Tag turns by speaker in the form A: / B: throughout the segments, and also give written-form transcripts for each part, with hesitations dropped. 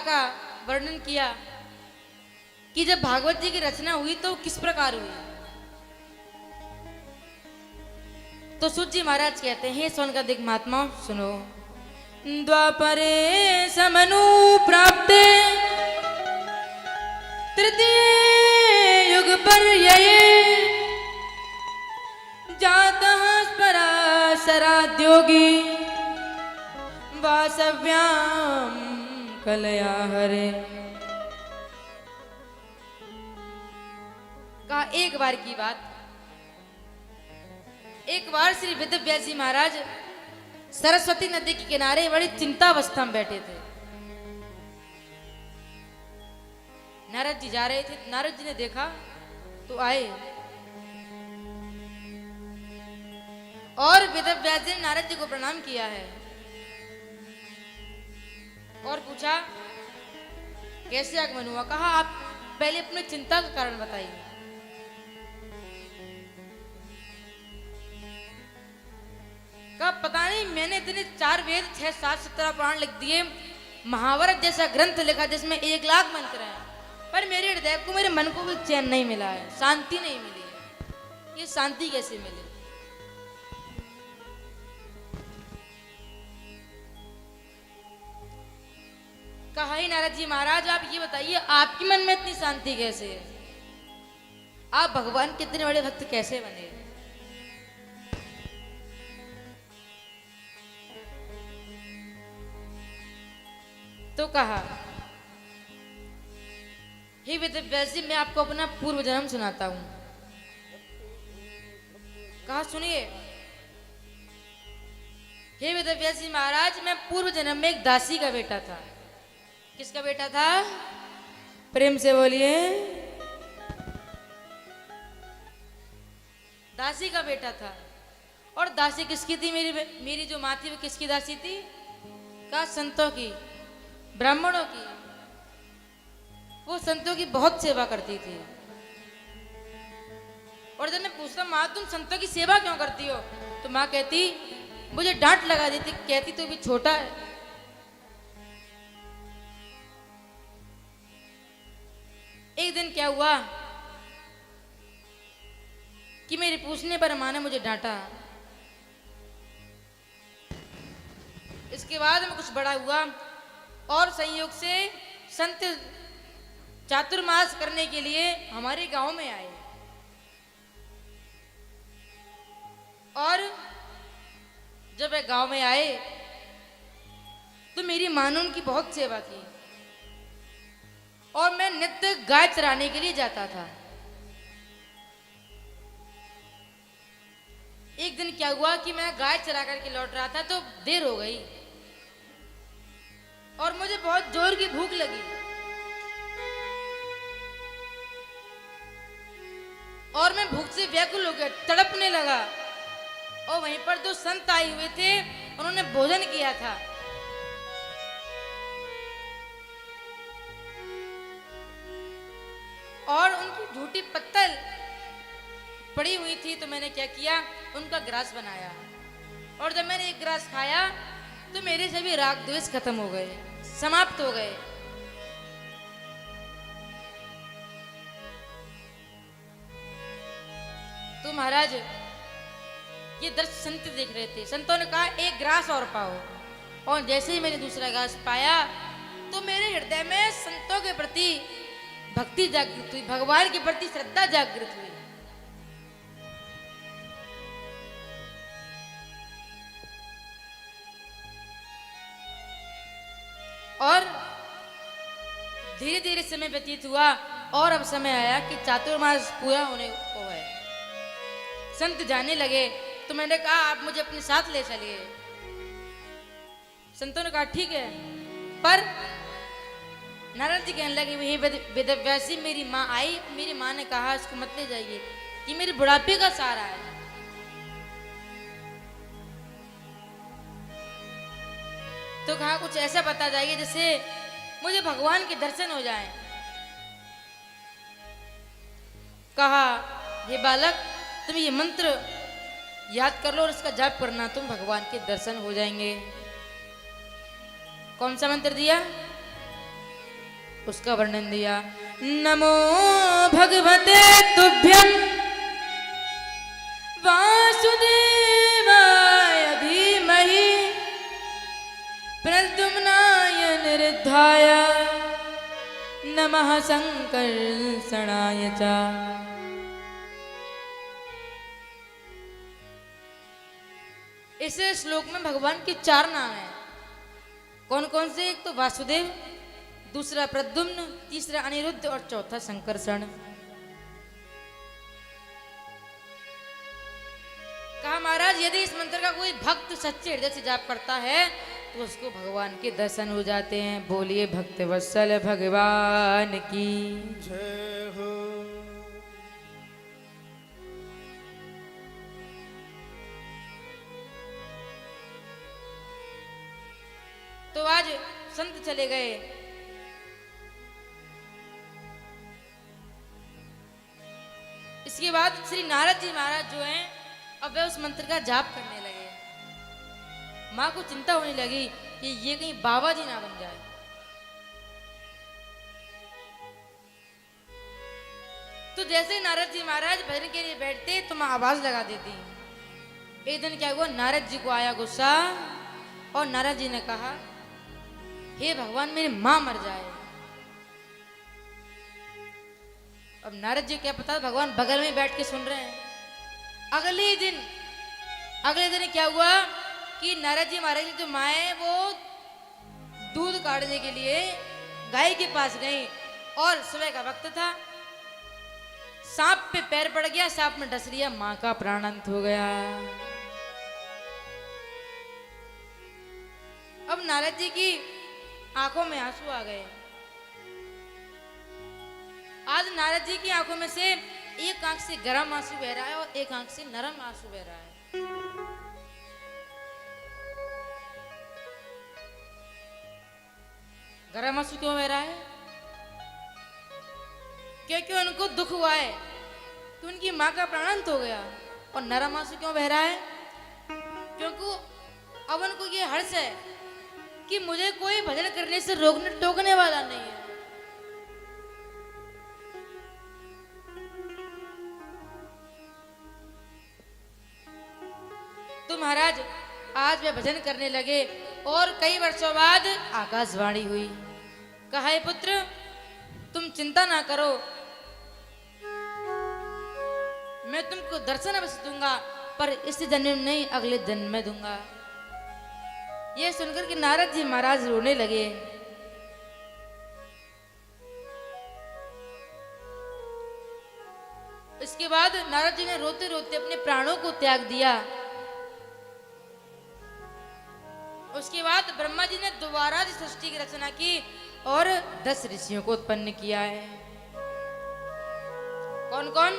A: का वर्णन किया कि जब भागवत जी की रचना हुई तो किस प्रकार हुई। तो सूत जी महाराज कहते हैं, सोनकादिक महात्मा सुनो। द्वापरे समनु प्राप्ते तृतीय युग पर जातः पराशराद्योगी वासव्याम कलया हरे। कहा एक बार की बात, एक बार श्री वेदव्यास जी महाराज सरस्वती नदी के किनारे बड़ी चिंतावस्था में बैठे थे। नारद जी जा रहे थे, नारद जी ने देखा तो आए और वेदव्यास जी ने नारद जी को प्रणाम किया है और पूछा कैसे आगमन हुआ। कहा आप पहले अपनी चिंता का कारण बताइए। कहा पता नहीं, मैंने इतने 4 वेद 6 7 17 पुराण लिख दिए, महाभारत जैसा ग्रंथ लिखा जिसमें 1 लाख मंत्र हैं, पर मेरे हृदय को, मेरे मन को भी चैन नहीं मिला है, शांति नहीं मिली है। ये शांति कैसे मिले? कहा ही नारद जी महाराज आप ये बताइए, आपके मन में इतनी शांति कैसे है? आप भगवान के इतने बड़े भक्त कैसे बने? तो कहा हे वेदव्यास जी, मैं आपको अपना पूर्व जन्म सुनाता हूं। कहा सुनिए। हे वेदव्यास जी महाराज, मैं पूर्व जन्म में एक दासी का बेटा था। किसका बेटा था? प्रेम से बोलिए। दासी का बेटा था। और दासी किसकी थी? मेरी जो माँ थी वो किसकी दासी थी? कहा संतों की, ब्राह्मणों की। वो संतों की बहुत सेवा करती थी। और जब मैं पूछता माँ तुम संतों की सेवा क्यों करती हो, तो माँ कहती, मुझे डांट लगा देती, कहती तू भी छोटा है। एक दिन क्या हुआ कि मेरे पूछने पर माँ ने मुझे डांटा। इसके बाद मैं कुछ बड़ा हुआ और संयोग से संत चातुर्मास करने के लिए हमारे गांव में आए। और जब वे गांव में आए तो मेरी मां ने उनकी बहुत सेवा की और मैं नित्य गाय चराने के लिए जाता था। एक दिन क्या हुआ कि मैं गाय चरा करके लौट रहा था तो देर हो गई और मुझे बहुत जोर की भूख लगी। और मैं भूख से व्याकुल हो गया, तड़पने लगा। और वहीं पर जो संत आए हुए थे उन्होंने भोजन किया था। और उनकी झूठी पत्तल पड़ी हुई थी तो मैंने क्या किया, उनका ग्रास बनाया। और जब मैंने एक ग्रास खाया तो मेरे सभी राग द्वेष खत्म हो गए, समाप्त हो गए। तो महाराज ये दृश्य संत देख रहे थे। संतों ने कहा एक ग्रास और पाओ। और जैसे ही मैंने दूसरा ग्रास पाया तो मेरे हृदय में संतों के प्रति भक्ति जागृत हुई, भगवान के प्रति श्रद्धा जागृत हुई। और धीरे धीरे समय व्यतीत हुआ और अब समय आया कि चातुर्मास पूरा होने को है। संत जाने लगे तो मैंने कहा आप मुझे अपने साथ ले चलिए। संतों ने कहा ठीक है, पर नारद जी कहने लगे वही वेदव्यास जी, मेरी माँ आई, मेरी माँ ने कहा इसको मत ले जाइए, कि मेरे बुढ़ापे का सहारा है। तो कहा कुछ ऐसा बता जाइए जिससे मुझे भगवान के दर्शन हो जाएं। कहा हे बालक, तुम ये मंत्र याद कर लो और इसका जाप करना, तुम भगवान के दर्शन हो जाएंगे। कौन सा मंत्र दिया? उसका वर्णन दिया। नमो भगवते तुभ्यं वासुदेवाय धीमहि प्रद्युम्नाय निरुद्धाय नमः संकर्षणाय च। इस श्लोक में भगवान के 4 नाम हैं। कौन कौन से? एक तो वासुदेव, दूसरा प्रद्युम्न, तीसरा अनिरुद्ध और चौथा संकर्षण। कहा महाराज यदि इस मंत्र का कोई भक्त सच्चे हृदय से जाप करता है तो उसको भगवान के दर्शन हो जाते हैं। बोलिए भक्त वत्सल भगवान की
B: जय हो।
A: तो आज संत चले गए। इसके बाद श्री नारद जी महाराज जो हैं अब वे उस मंत्र का जाप करने लगे। माँ को चिंता होने लगी कि ये कहीं बाबा जी ना बन जाए। तो जैसे नारद जी महाराज भजन के लिए बैठते तो माँ आवाज लगा देती। एक दिन क्या हुआ, नारद जी को आया गुस्सा और नारद जी ने कहा हे भगवान मेरी माँ मर जाए। अब नारद जी क्या पता भगवान बगल में बैठ के सुन रहे हैं। अगले दिन क्या हुआ कि नारद जी महाराज की जो माँ है वो दूध काटने के लिए गाय के पास गई और सुबह का वक्त था। सांप पे पैर पड़ गया, सांप में डस लिया, माँ का प्राणांत हो गया। अब नारद जी की आंखों में आंसू आ गए। आज नारद जी की आंखों में से एक आंख से गर्म आंसू बह रहा है और एक आंख से नरम आंसू बह रहा है। गर्म आंसू क्यों बह रहा है? क्योंकि उनको दुख हुआ है कि उनकी मां का प्राणांत हो गया। और नरम आंसू क्यों बह रहा है? क्योंकि अब उनको ये हर्ष है कि मुझे कोई भजन करने से रोकने टोकने वाला नहीं है। तो महाराज आज वे भजन करने लगे और कई वर्षों बाद आकाशवाणी हुई। कहा हे पुत्र तुम चिंता ना करो, मैं तुमको दर्शन अवश्य दूंगा, पर इस जन्म में नहीं अगले जन्म में दूंगा। ये सुनकर के नारद जी महाराज रोने लगे। इसके बाद नारद जी ने रोते रोते अपने प्राणों को त्याग दिया। उसके बाद ब्रह्मा जी ने दोबारा सृष्टि की रचना की और 10 ऋषियों को उत्पन्न किया है। कौन कौन?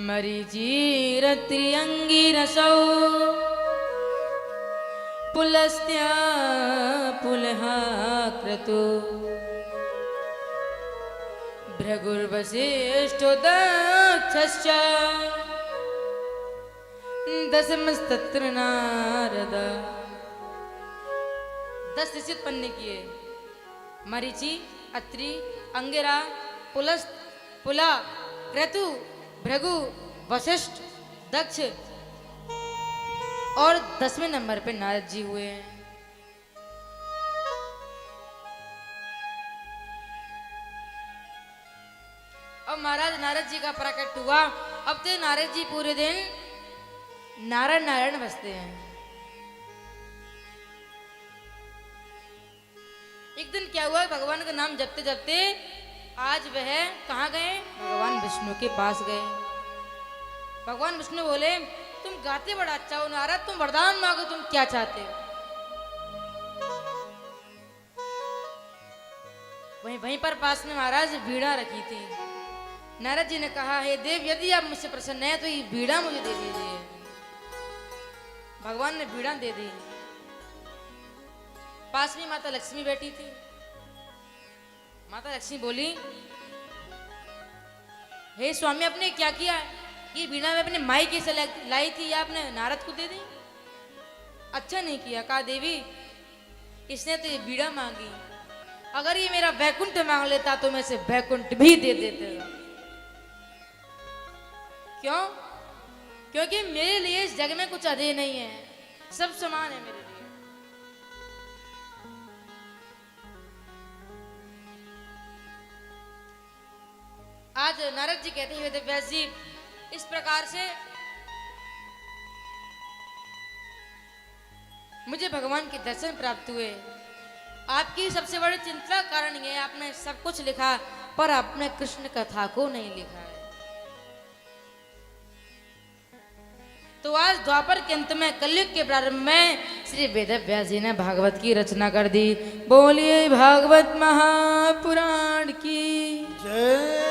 A: मरीचि रत्रिअंगिरसौ पुलस्त्या पुलहा क्रतु भृगुर्वसिष्ठो दक्षश्च दशमस्तत्र नारद। 10 ऋषि उत्पन्न किए। मरीचि, अत्रि, अंगिरा, पुलस्त, पुला, क्रतु, भृगु, वशिष्ठ, दक्ष और 10वें नंबर पे नारद जी हुए हैं। अब महाराज नारद जी का प्रकट हुआ। अब तो नारद जी पूरे दिन नारायण नारायण बसते हैं। एक दिन क्या हुआ, भगवान का नाम जपते जपते आज वह कहाँ गए? भगवान विष्णु के पास गए। भगवान विष्णु बोले तुम गाते बड़ा अच्छा हो नारद, तुम वरदान मांगो, तुम क्या चाहते हो? वहीं पर पास में महाराज वीणा रखी थी। नारद जी ने कहा हे देव यदि आप मुझसे प्रसन्न हैं तो ये वीणा मुझे दे दीजिए। भगवान ने वीणा दे दी। पास में माता लक्ष्मी बैठी थी। माता लक्ष्मी बोली हे स्वामी आपने क्या किया? ये वीणा में अपने मायके से लाई थी या आपने नारद को दे दी? अच्छा नहीं किया। कहा देवी इसने तो ये वीणा मांगी अगर ये मेरा वैकुंठ मांग लेता तो मैं इसे वैकुंठ भी दे देता। क्यों? क्योंकि मेरे लिए इस जग में कुछ अधे नहीं है, सब समान है मेरे लिए। आज नारद जी कहते हैं वेदव्यास जी, इस प्रकार से मुझे भगवान के दर्शन प्राप्त हुए। आपकी सबसे बड़ी चिंता का कारण यह है, आपने सब कुछ लिखा पर आपने कृष्ण कथा को नहीं लिखा है। तो आज द्वापर के अंत में, कलयुग के प्रारंभ में श्री वेदव्यास जी ने भागवत की रचना कर दी। बोलिए भागवत महापुराण की
B: जय।